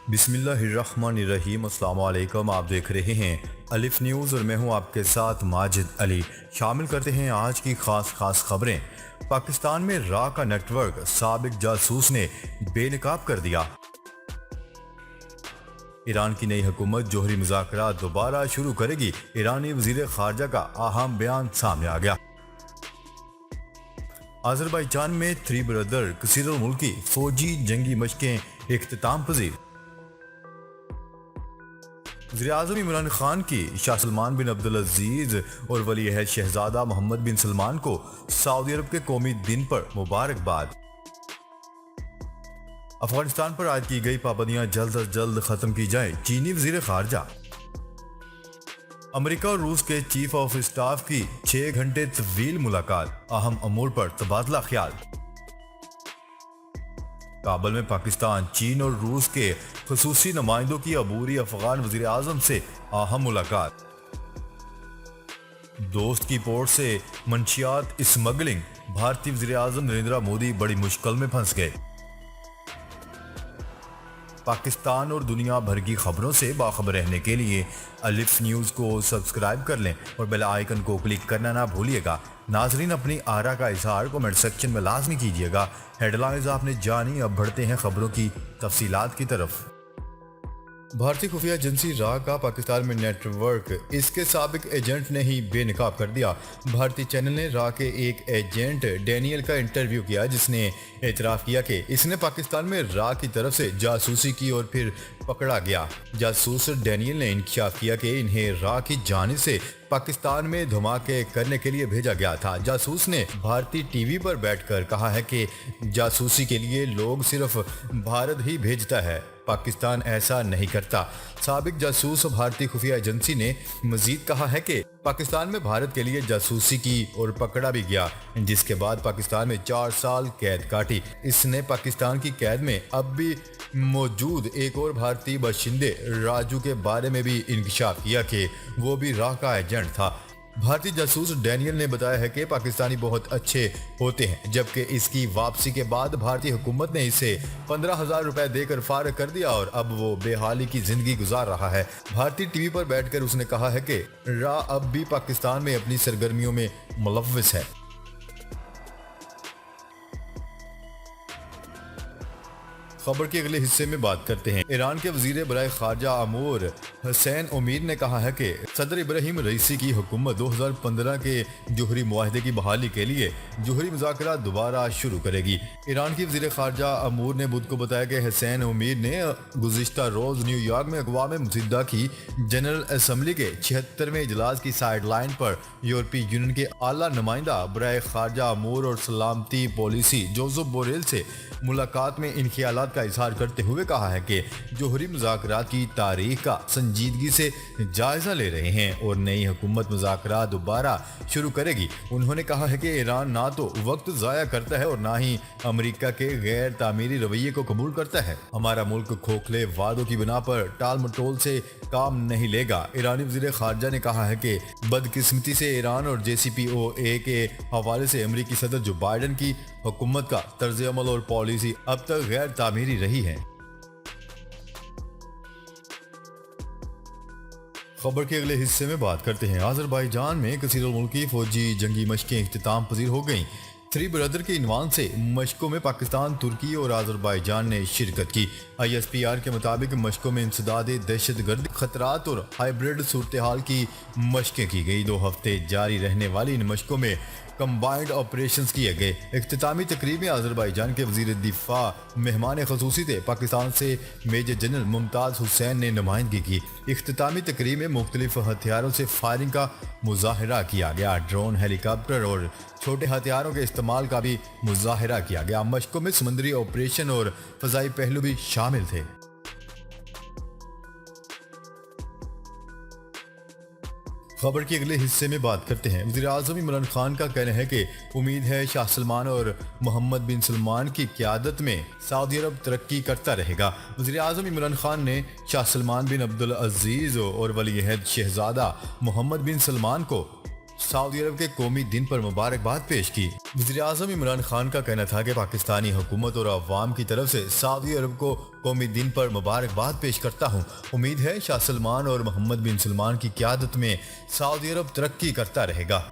بسم اللہ الرحمن الرحیم۔ السلام علیکم، آپ دیکھ رہے ہیں الف نیوز اور میں ہوں آپ کے ساتھ ماجد علی۔ شامل کرتے ہیں آج کی خاص خبریں۔ پاکستان میں را کا نیٹ ورک سابق جاسوس نے بے نقاب کر دیا۔ ایران کی نئی حکومت جوہری مذاکرات دوبارہ شروع کرے گی، ایرانی وزیر خارجہ کا اہم بیان سامنے آ گیا۔ آذربائیجان میں تھری برادر کثیر الملکی فوجی جنگی مشقیں اختتام پذیر۔ وزیراعظم عمران خان کی شاہ سلمان بن عبدالعزیز اور ولی عہد شہزادہ محمد بن سلمان کو سعودی عرب کے قومی دن پر مبارکباد۔ افغانستان پر عائد کی گئی پابندیاں جلد از جلد ختم کی جائیں، چینی وزیر خارجہ۔ امریکہ اور روس کے چیف آف اسٹاف کی 6 گھنٹے طویل ملاقات، اہم امور پر تبادلہ خیال۔ کابل میں پاکستان، چین اور روس کے خصوصی نمائندوں کی عبوری افغان وزیر اعظم سے اہم ملاقات۔ دوست کی پورٹ سے منشیات اسمگلنگ، بھارتی وزیر اعظم نریندر مودی بڑی مشکل میں پھنس گئے۔ پاکستان اور دنیا بھر کی خبروں سے باخبر رہنے کے لیے الف نیوز کو سبسکرائب کر لیں اور بیل آئیکن کو کلک کرنا نہ بھولیے گا۔ ناظرین، اپنی آرا کا اظہار کمنٹ سیکشن میں لازمی کیجیے گا۔ ہیڈ لائنز آپ نے جانی، اب بڑھتے ہیں خبروں کی تفصیلات کی طرف۔ بھارتی خفیہ ایجنسی را کا پاکستان میں نیٹ ورک اس کے سابق ایجنٹ نے ہی بے نقاب کر دیا۔ بھارتی چینل نے را کے ایک ایجنٹ ڈینیل کا انٹرویو کیا، جس نے اعتراف کیا کہ اس نے پاکستان میں را کی طرف سے جاسوسی کی اور پھر پکڑا گیا۔ جاسوس ڈینیل نے انکشاف کیا کہ انہیں را کی جانب سے پاکستان میں دھماکے کرنے کے لیے بھیجا گیا تھا۔ جاسوس نے بھارتی ٹی وی پر بیٹھ کر کہا ہے کہ جاسوسی کے لیے لوگ صرف بھارت ہی بھیجتا ہے، پاکستان ایسا نہیں کرتا۔ سابق جاسوس بھارتی خفیہ ایجنسی نے مزید کہا ہے کہ پاکستان میں بھارت کے لیے جاسوسی کی اور پکڑا بھی گیا، جس کے بعد پاکستان میں 4 سال قید کاٹی۔ اس نے پاکستان کی قید میں اب بھی موجود ایک اور بھارتی باشندے راجو کے بارے میں بھی انکشاف کیا کہ وہ بھی را کا ایجنٹ تھا۔ بھارتی جاسوس ڈینیل نے بتایا ہے کہ پاکستانی بہت اچھے ہوتے ہیں، جبکہ اس کی واپسی کے بعد بھارتی حکومت نے اسے 15,000 روپے دے کر فارغ کر دیا اور اب وہ بے حالی کی زندگی گزار رہا ہے۔ بھارتی ٹی وی پر بیٹھ کر اس نے کہا ہے کہ را اب بھی پاکستان میں اپنی سرگرمیوں میں ملوث ہے۔ خبر کے اگلے حصے میں بات کرتے ہیں۔ ایران کے وزیر برائے خارجہ امور حسین امیر نے کہا ہے کہ صدر ابراہیم رئیسی کی حکومت 2015 کے جوہری معاہدے کی بحالی کے لیے جوہری مذاکرات دوبارہ شروع کرے گی۔ ایران کی وزیر خارجہ امور نے بدھ کو بتایا کہ حسین امیر نے گزشتہ روز نیو یارک میں اقوام متحدہ کی جنرل اسمبلی کے 76ویں اجلاس کی سائیڈ لائن پر یورپی یونین کے اعلیٰ نمائندہ برائے خارجہ امور اور سلامتی پالیسی جوزف بوریل سے ملاقات میں ان خیالات کا اظہار کرتے ہوئے کہا ہے کہ جوہری مذاکرات کی تاریخ کا سنجیدگی سے جائزہ لے رہے ہیں اور نئی حکومت مذاکرات دوبارہ شروع کرے گی۔ انہوں نے کہا ہے کہ ایران نہ تو وقت ضائع کرتا ہے اور نہ ہی امریکہ کے غیر تعمیری رویے کو قبول کرتا ہے۔ ہمارا ملک کھوکھلے وعدوں کی بنا پر ٹال مٹول سے کام نہیں لے گا۔ ایرانی وزیر خارجہ نے کہا ہے کہ بدقسمتی سے ایران اور JCPOA کے حوالے سے امریکی صدر جو بائیڈن کی حکومت کا طرز عمل اور پالیسی اب تک غیر تعمیری رہی ہے۔ خبر کے اگلے حصے میں بات کرتے ہیں۔ آذربائیجان میں کثیر الملکی فوجی جنگی مشقیں اختتام پذیر ہو گئیں۔ تھری برادر کے عنوان سے مشقوں میں پاکستان، ترکی اور آذربائیجان نے شرکت کی۔ ISPR کے مطابق مشقوں میں انسداد دہشت گردی خطرات اور ہائبرڈ صورتحال کی مشقیں کی گئی۔ 2 ہفتے جاری رہنے والی ان مشقوں میں کمبائنڈ آپریشنز کیے گئے۔ اختتامی تقریب میں آذربائیجان کے وزیر دفاع مہمان خصوصی تھے۔ پاکستان سے میجر جنرل ممتاز حسین نے نمائندگی کی۔ اختتامی تقریب میں مختلف ہتھیاروں سے فائرنگ کا مظاہرہ کیا گیا۔ ڈرون، ہیلی کاپٹر اور چھوٹے ہتھیاروں کے استعمال کا بھی مظاہرہ کیا گیا۔ مشقوں میں سمندری آپریشن اور فضائی پہلو بھی شامل تھے۔ خبر کے اگلے حصے میں بات کرتے ہیں۔ وزیر اعظم عمران خان کا کہنا ہے کہ امید ہے شاہ سلمان اور محمد بن سلمان کی قیادت میں سعودی عرب ترقی کرتا رہے گا۔ وزیر اعظم عمران خان نے شاہ سلمان بن عبدالعزیز اور ولی عہد شہزادہ محمد بن سلمان کو सऊदी अरब के कौमी दिन पर मुबारकबाद पेश की। वज़ीर-ए-आज़म इमरान खान का कहना था कि पाकिस्तानी हुकूमत और अवाम की तरफ से सऊदी अरब को कौमी दिन पर मुबारकबाद पेश करता हूँ। उम्मीद है शाह सलमान और मोहम्मद बिन सलमान की क़यादत में सऊदी अरब तरक्की करता रहेगा।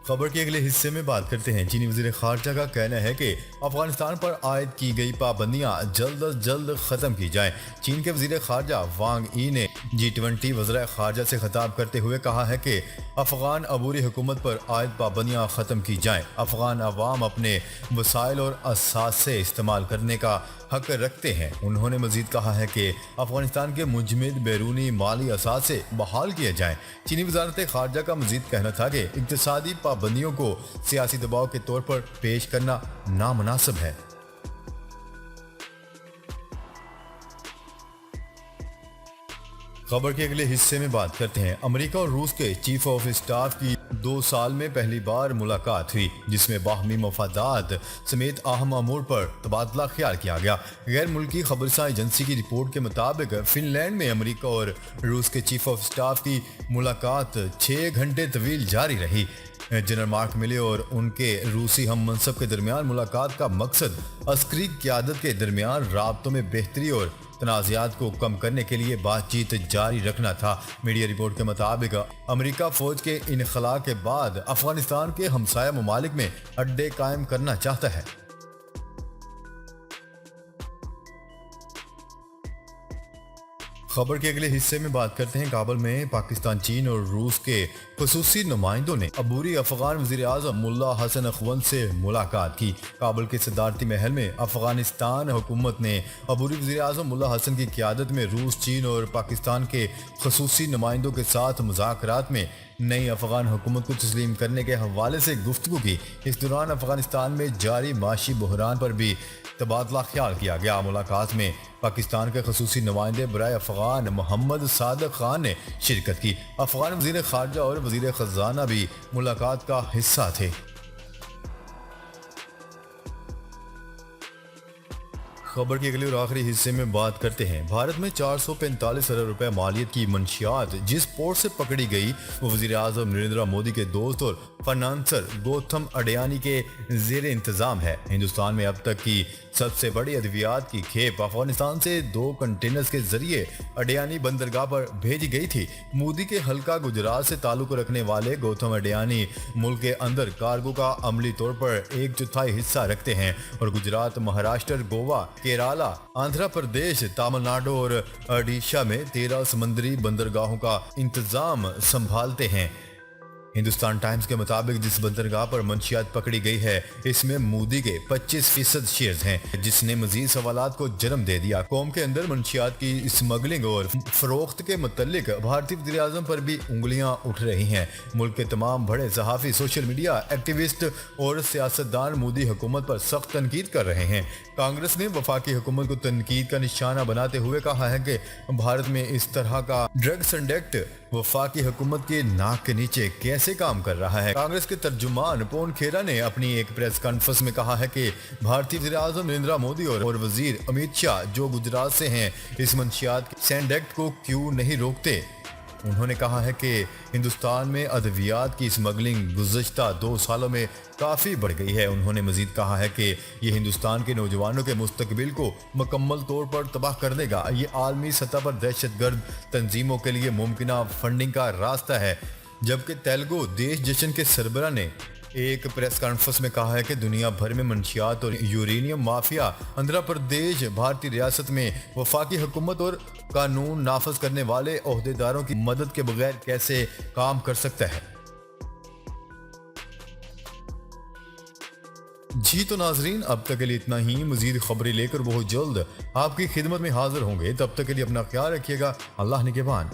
खबर के अगले हिस्से में बात करते हैं। चीनी वज़ीर ख़ारजा का कहना है कि अफगानिस्तान पर आयद की गई पाबंदियां जल्द अज जल्द ख़त्म की जाएं। चीन के वज़ीर ख़ारजा वांग ई ने G20 वज़ीर ख़ारजा से खिताब करते हुए कहा है कि अफ़गान अबूरी हुकूमत पर आयद पाबंदियां ख़त्म की जाएं। अफ़गान अवाम अपने वसाइल और असासे इस्तेमाल करने का हक रखते हैं। उन्होंने मजीद कहा है कि अफगानिस्तान के मुजमिद बैरूनी माली असासे बहाल किए जाएं। चीनी वज़ारत ख़ारजा का मजीद कहना था कि इक़्तिसादी पाबंदियों को सियासी दबाव के तौर पर पेश करना नामुनासिब है। खबर के अगले हिस्से में बात करते हैं। अमेरिका और रूस के चीफ ऑफ स्टाफ की 2 साल में पहली बार मुलाकात हुई, जिसमें बाहमी मफादात समेत अहम अमूर पर तबादला ख्याल किया गया। गैर मुल्की खबरसां एजेंसी की रिपोर्ट के मुताबिक फिनलैंड में अमेरिका और रूस के चीफ ऑफ स्टाफ की मुलाकात 6 घंटे तवील जारी रही। जनरल मार्क मिले और उनके रूसी हम मनसब के दरमियान मुलाकात का मकसद अस्करी क़यादत के दरमियान राबतों में बेहतरी और तनाज़ात को कम करने के लिए बातचीत जारी रखना था। मीडिया रिपोर्ट के मुताबिक अमेरिका फौज के इनखला के बाद अफगानिस्तान के हमसाया ममालिक में अड्डे कायम करना चाहता है। खबर के अगले हिस्से में बात करते हैं। काबुल में पाकिस्तान, चीन और रूस के खुसूसी नुमाइंदों ने अबूरी अफगान वज़ीर-ए-आज़म मुल्ला हसन अखवंद से मुलाकात की। काबुल के सदारती महल में अफगानिस्तान हुकूमत ने अबूरी वज़ीर-ए-आज़म मुल्ला हसन की क़यादत में रूस, चीन और पाकिस्तान के खुसूसी नुमाइंदों के साथ मुज़ाकरात में नई अफगान हुकूमत को तस्लीम करने के हवाले से गुफ्तगू की। इस दौरान अफगानिस्तान में जारी माशी बहरान पर भी तबादला ख्याल किया गया। मुलाकात में पाकिस्तान के खसूसी नुमाइंदे बराए अफगान मोहम्मद सादिक खान ने शिरकत की। अफगान वज़ीर ख़ारजा और वज़ीर ख़ज़ाना भी मुलाकात का हिस्सा थे। खबर के अगले और आखिरी हिस्से में बात करते हैं। भारत में 445 अरब रुपए मालियत की मंशियात जिस पोर्ट से पकड़ी गई वो वज़ीर-ए-आज़म नरेंद्र मोदी के दोस्त और फाइनेंसर गौतम अडयानी के ज़ेर इंतज़ाम है। हिंदुस्तान में अब तक की सबसे बड़ी अद्वियात की खेप अफगानिस्तान से 2 कंटेनर्स के जरिए अडयानी बंदरगाह पर भेजी गई थी। मोदी के हल्का गुजरात से ताल्लुक रखने वाले गौतम अडयानी मुल्क के अंदर कार्गो का अमली तौर पर 1/4 हिस्सा रखते हैं और गुजरात, महाराष्ट्र, गोवा, केरला, आंध्र प्रदेश, तमिलनाडु और ओडिशा में 13 समुद्री बंदरगाहों का इंतजाम संभालते हैं। हिंदुस्तान टाइम्स के मुताबिक जिस बंदरगाह पर मंशियात पकड़ी गई है इसमें मोदी के 25% शेयर्स हैं, जिसने मजीद सवालात को जन्म दे दिया। कौम के अंदर मंशियात की स्मगलिंग और फरोख्त के मुतल्लिक भारतीय वज़ीर-ए-आज़म पर भी उंगलियां उठ रही हैं। मुल्क के तमाम बड़े सहाफ़ी, सोशल मीडिया एक्टिविस्ट और सियासतदान मोदी हुकूमत पर सख्त तनकीद कर रहे हैं। कांग्रेस ने वफाकी हुकूमत को तनकीद का निशाना बनाते हुए कहा है कि भारत में इस तरह का ड्रग्स एक्ट वफाकी हुकूमत के नाक के नीचे कैसे काम कर रहा है। कांग्रेस के तर्जुमान पवन खेरा ने अपनी एक प्रेस कॉन्फ्रेंस में कहा है कि भारतीय वज़ीर-ए-आज़म नरेंद्र मोदी और वजीर अमित शाह जो गुजरात से हैं इस मंशियात सैंड एक्ट को क्यों नहीं रोकते। उन्होंने कहा है कि हिंदुस्तान में अद्वियात की स्मगलिंग गुज़श्ता 2 सालों में काफ़ी बढ़ गई है। उन्होंने मजीद कहा है कि ये हिंदुस्तान के नौजवानों के मुस्तकबिल को मुकम्मल तौर पर तबाह कर देगा। ये आलमी सतह पर दहशतगर्द तंजीमों के लिए मुमकिन फंडिंग का रास्ता है। जबकि तेलुगु देश जश्न के सरबरा ने एक प्रेस कॉन्फ्रेंस में कहा है कि दुनिया भर में मंशियात और यूरेनियम माफिया आंध्र प्रदेश भारतीय रियासत में वफाकी हुकूमत और कानून नाफज करने वाले ओहदेदारों की मदद के बगैर कैसे काम कर सकता है। जी तो नाजरीन, अब तक के लिए इतना ही। मजीद खबरें लेकर बहुत जल्द आपकी खिदमत में हाजिर होंगे। तब तक के लिए अपना ख्याल रखिएगा। अल्लाह निगहबान।